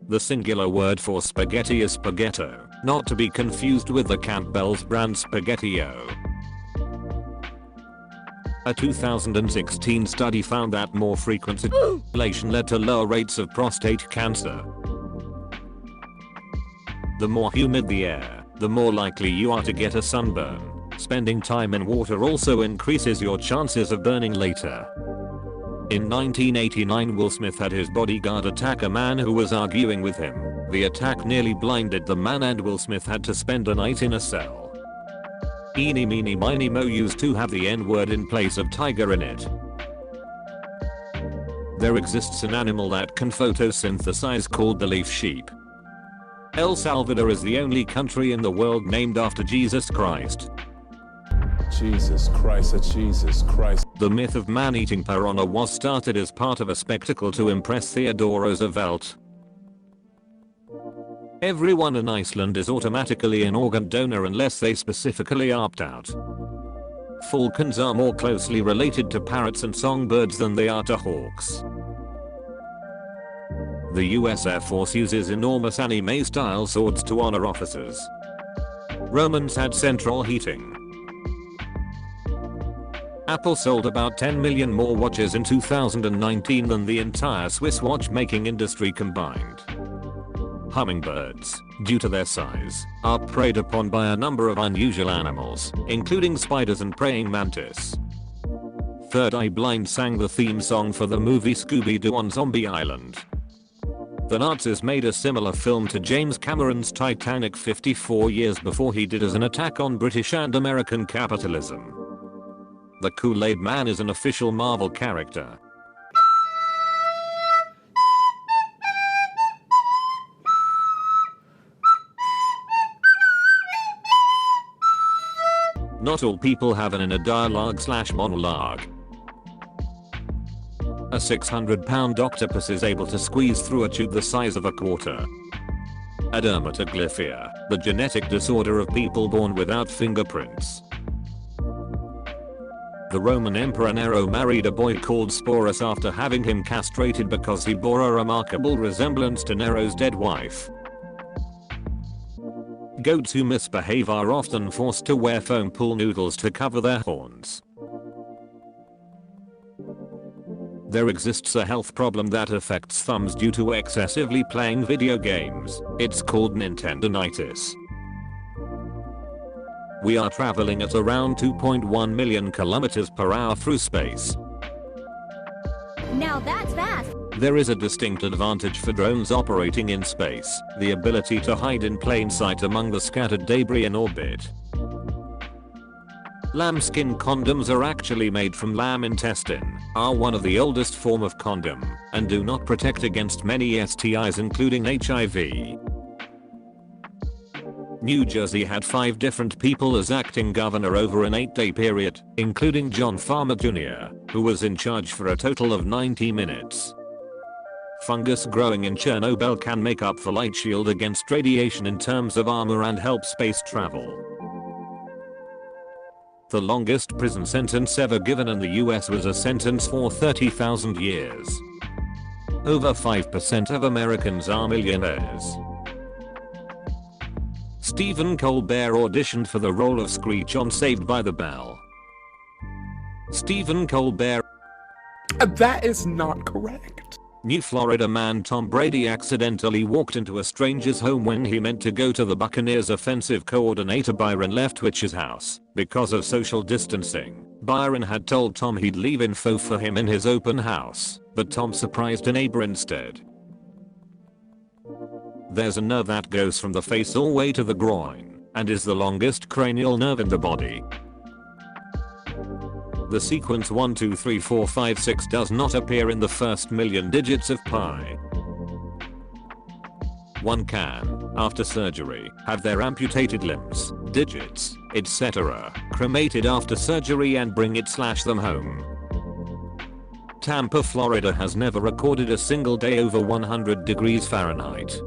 The singular word for spaghetti is spaghetto, not to be confused with the Campbell's brand Spaghetti-O. A 2016 study found that more frequent simulation led to lower rates of prostate cancer. The more humid the air, the more likely you are to get a sunburn. Spending time in water also increases your chances of burning later. In 1989, Will Smith had his bodyguard attack a man who was arguing with him. The attack nearly blinded the man and Will Smith had to spend a night in a cell. Eeny meeny miny mo used to have the N-word in place of tiger in it. There exists an animal that can photosynthesize called the leaf sheep. El Salvador is the only country in the world named after Jesus Christ. Jesus Christ, Jesus Christ. The myth of man-eating piranha was started as part of a spectacle to impress Theodore Roosevelt. Everyone in Iceland is automatically an organ donor unless they specifically opt out. Falcons are more closely related to parrots and songbirds than they are to hawks. The US Air Force uses enormous anime-style swords to honor officers. Romans had central heating. Apple sold about 10 million more watches in 2019 than the entire Swiss watchmaking industry combined. Hummingbirds, due to their size, are preyed upon by a number of unusual animals, including spiders and praying mantis. Third Eye Blind sang the theme song for the movie Scooby-Doo on Zombie Island. The Nazis made a similar film to James Cameron's Titanic 54 years before he did as an attack on British and American capitalism. The Kool-Aid Man is an official Marvel character. Not all people have an inner dialogue/monologue. A 600-pound octopus is able to squeeze through a tube the size of a quarter. A dermatoglyphia, the genetic disorder of people born without fingerprints. The Roman Emperor Nero married a boy called Sporus after having him castrated because he bore a remarkable resemblance to Nero's dead wife. Goats who misbehave are often forced to wear foam pool noodles to cover their horns. There exists a health problem that affects thumbs due to excessively playing video games. It's called Nintendonitis. We are traveling at around 2.1 million kilometers per hour through space. Now that's fast. There is a distinct advantage for drones operating in space, the ability to hide in plain sight among the scattered debris in orbit. Lambskin condoms are actually made from lamb intestine, are one of the oldest form of condom, and do not protect against many STIs including HIV. New Jersey had 5 different people as acting governor over an 8-day period, including John Farmer Jr., who was in charge for a total of 90 minutes. Fungus growing in Chernobyl can make up for light shield against radiation in terms of armor and help space travel. The longest prison sentence ever given in the US was a sentence for 30,000 years. Over 5% of Americans are millionaires. Stephen Colbert auditioned for the role of Screech on Saved by the Bell. Stephen Colbert. That is not correct. New Florida man Tom Brady accidentally walked into a stranger's home when he meant to go to the Buccaneers offensive coordinator Byron Leftwich's house. Because of social distancing, Byron had told Tom he'd leave info for him in his open house, but Tom surprised a neighbor instead. There's a nerve that goes from the face all the way to the groin, and is the longest cranial nerve in the body. The sequence 1 2 3 4 5 6 does not appear in the first million digits of pi. One can, after surgery, have their amputated limbs, digits, etc., cremated after surgery and bring it/them home. Tampa, Florida has never recorded a single day over 100 degrees Fahrenheit.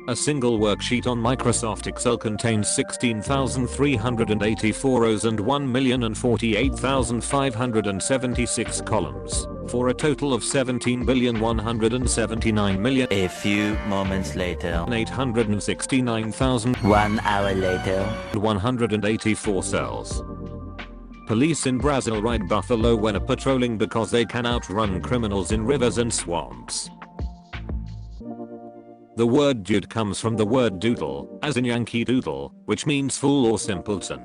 A single worksheet on Microsoft Excel contains 16,384 rows and 1,048,576 columns, for a total of 17,179,000,000. A few moments later. 869,000. 1 hour later. 184 cells. Police in Brazil ride buffalo when patrolling because they can outrun criminals in rivers and swamps. The word dude comes from the word doodle, as in Yankee Doodle, which means fool or simpleton.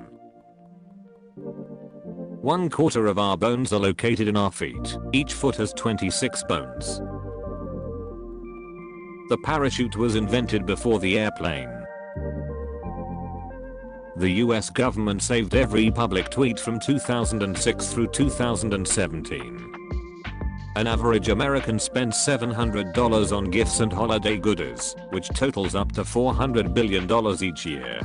1/4 of our bones are located in our feet. Each foot has 26 bones. The parachute was invented before the airplane. The US government saved every public tweet from 2006 through 2017. An average American spends $700 on gifts and holiday goodies, which totals up to $400 billion each year.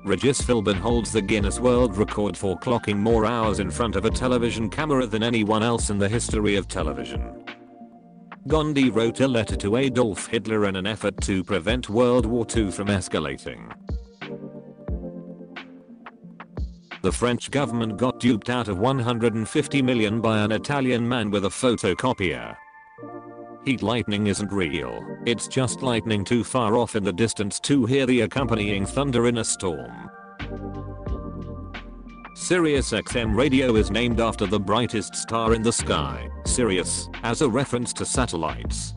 Regis Philbin holds the Guinness World Record for clocking more hours in front of a television camera than anyone else in the history of television. Gandhi wrote a letter to Adolf Hitler in an effort to prevent World War II from escalating. The French government got duped out of 150 million by an Italian man with a photocopier. Heat lightning isn't real, it's just lightning too far off in the distance to hear the accompanying thunder in a storm. Sirius XM radio is named after the brightest star in the sky, Sirius, as a reference to satellites.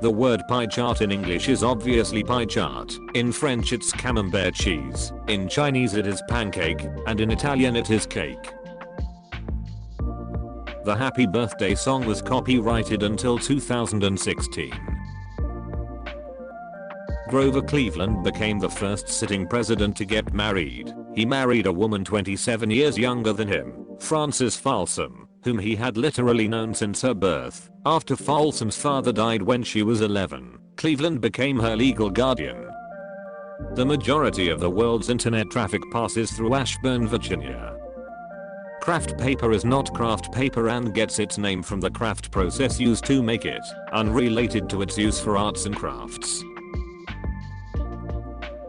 The word pie chart in English is obviously pie chart, in French it's camembert cheese, in Chinese it is pancake, and in Italian it is cake. The Happy Birthday song was copyrighted until 2016. Grover Cleveland became the first sitting president to get married. He married a woman 27 years younger than him, Frances Folsom, whom he had literally known since her birth. After Folsom's father died when she was 11, Cleveland became her legal guardian. The majority of the world's internet traffic passes through Ashburn, Virginia. Craft paper is not craft paper and gets its name from the craft process used to make it, unrelated to its use for arts and crafts.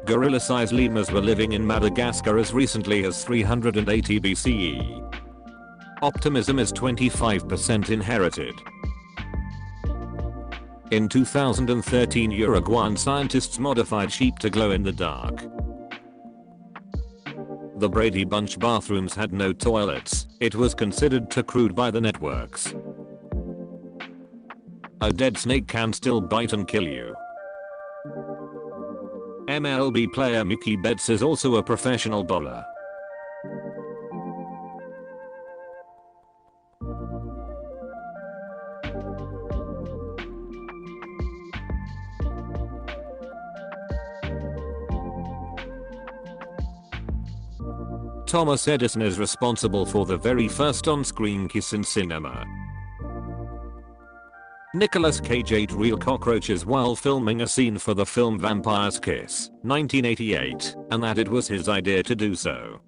Gorilla-sized lemurs were living in Madagascar as recently as 380 BCE. Optimism is 25% inherited. In 2013, Uruguayan scientists modified sheep to glow in the dark. The Brady Bunch bathrooms had no toilets. It was considered too crude by the networks. A dead snake can still bite and kill you. MLB player Mookie Betts is also a professional bowler. Thomas Edison is responsible for the very first on-screen kiss in cinema. Nicolas Cage ate real cockroaches while filming a scene for the film Vampire's Kiss, 1988, and that it was his idea to do so.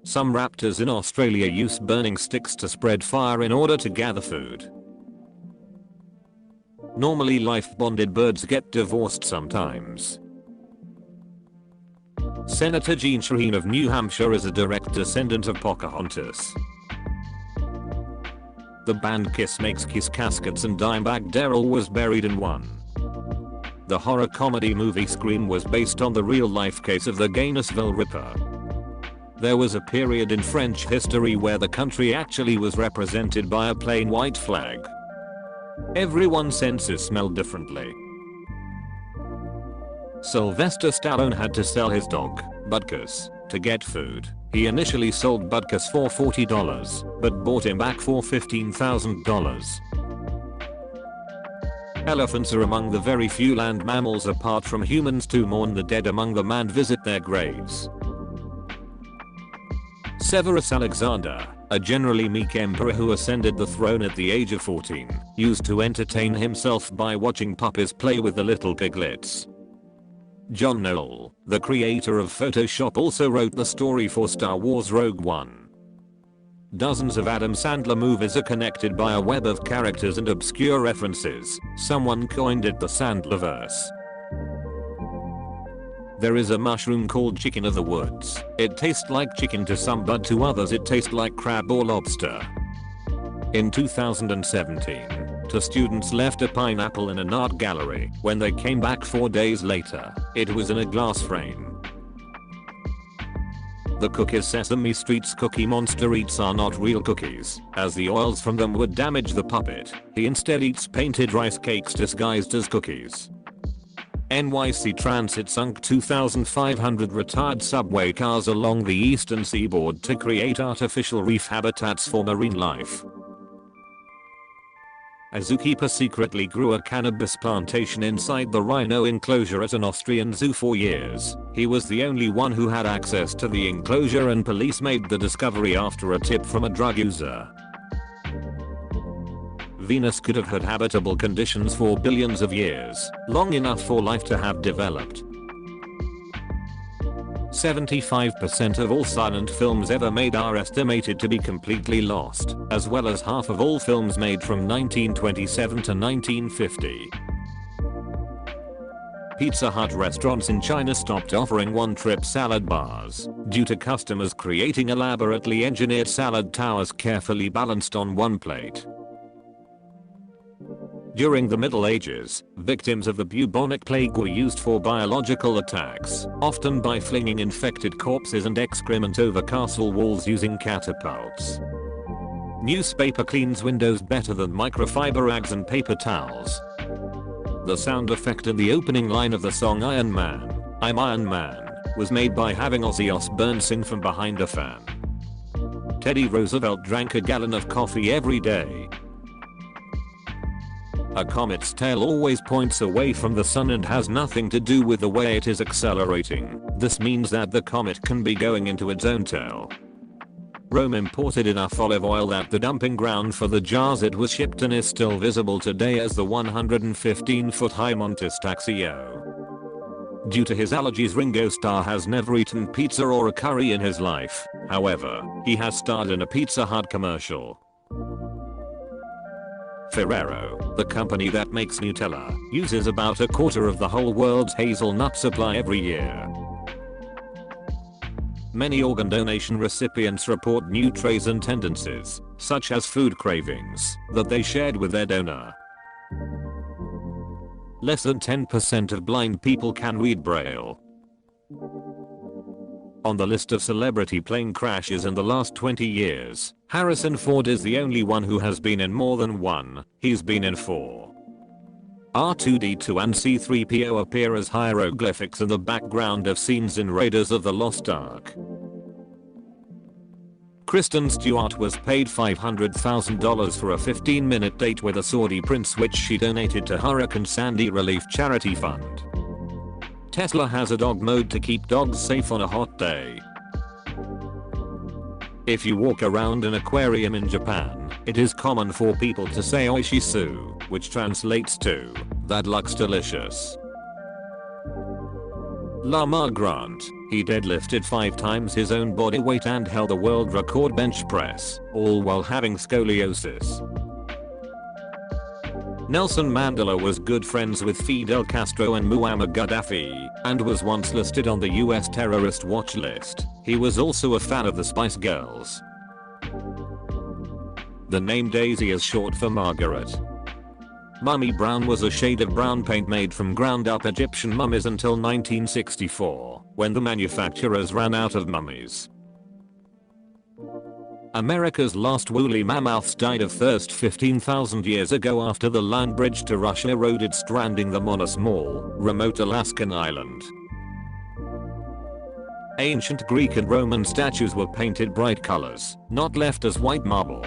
Some raptors in Australia use burning sticks to spread fire in order to gather food. Normally life-bonded birds get divorced sometimes. Senator Gene Shaheen of New Hampshire is a direct descendant of Pocahontas. The band Kiss makes kiss caskets and Dimebag Darrell was buried in one. The horror comedy movie Scream was based on the real-life case of the Gainesville Ripper. There was a period in French history where the country actually was represented by a plain white flag. Everyone's senses smelled differently. Sylvester Stallone had to sell his dog, Butkus, to get food. He initially sold Butkus for $40, but bought him back for $15,000. Elephants are among the very few land mammals apart from humans to mourn the dead among them and visit their graves. Severus Alexander, a generally meek emperor who ascended the throne at the age of 14, used to entertain himself by watching puppies play with the little piglets. John Knoll, the creator of Photoshop, also wrote the story for Star Wars Rogue One. Dozens of Adam Sandler movies are connected by a web of characters and obscure references. Someone coined it the Sandlerverse. There is a mushroom called chicken of the woods. It tastes like chicken to some, but to others it tastes like crab or lobster. In 2017, two students left a pineapple in an art gallery. When they came back 4 days later, it was in a glass frame. The cookies Sesame Street's Cookie Monster eats are not real cookies, as the oils from them would damage the puppet. He instead eats painted rice cakes disguised as cookies. NYC Transit sunk 2,500 retired subway cars along the eastern seaboard to create artificial reef habitats for marine life. A zookeeper secretly grew a cannabis plantation inside the rhino enclosure at an Austrian zoo for years. He was the only one who had access to the enclosure, and police made the discovery after a tip from a drug user. Venus could have had habitable conditions for billions of years, long enough for life to have developed. 75% of all silent films ever made are estimated to be completely lost, as well as half of all films made from 1927 to 1950. Pizza Hut restaurants in China stopped offering one-trip salad bars due to customers creating elaborately engineered salad towers carefully balanced on one plate. During the Middle Ages, victims of the bubonic plague were used for biological attacks, often by flinging infected corpses and excrement over castle walls using catapults. Newspaper cleans windows better than microfiber rags and paper towels. The sound effect in the opening line of the song Iron Man, I'm Iron Man, was made by having Ozzy Osbourne sing from behind a fan. Teddy Roosevelt drank a gallon of coffee every day. A comet's tail always points away from the sun and has nothing to do with the way it is accelerating. This means that the comet can be going into its own tail. Rome imported enough olive oil that the dumping ground for the jars it was shipped in is still visible today as the 115-foot-high Monte Staccio. Due to his allergies, Ringo Starr has never eaten pizza or a curry in his life. However, he has starred in a Pizza Hut commercial. Ferrero, the company that makes Nutella, uses about a quarter of the whole world's hazelnut supply every year. Many organ donation recipients report new traits and tendencies, such as food cravings, that they shared with their donor. Less than 10% of blind people can read Braille. On the list of celebrity plane crashes in the last 20 years, Harrison Ford is the only one who has been in more than one. He's been in 4. R2-D2 and C-3PO appear as hieroglyphics in the background of scenes in Raiders of the Lost Ark. Kristen Stewart was paid $500,000 for a 15-minute date with a Saudi prince, which she donated to Hurricane Sandy Relief Charity Fund. Tesla has a dog mode to keep dogs safe on a hot day. If you walk around an aquarium in Japan, it is common for people to say oishisu, which translates to, that looks delicious. Lamar Grant, he deadlifted 5 times his own body weight and held a world record bench press, all while having scoliosis. Nelson Mandela was good friends with Fidel Castro and Muammar Gaddafi, and was once listed on the US terrorist watch list. He was also a fan of the Spice Girls. The name Daisy is short for Margaret. Mummy brown was a shade of brown paint made from ground-up Egyptian mummies until 1964, when the manufacturers ran out of mummies. America's last woolly mammoths died of thirst 15,000 years ago after the land bridge to Russia eroded, stranding them on a small, remote Alaskan island. Ancient Greek and Roman statues were painted bright colors, not left as white marble.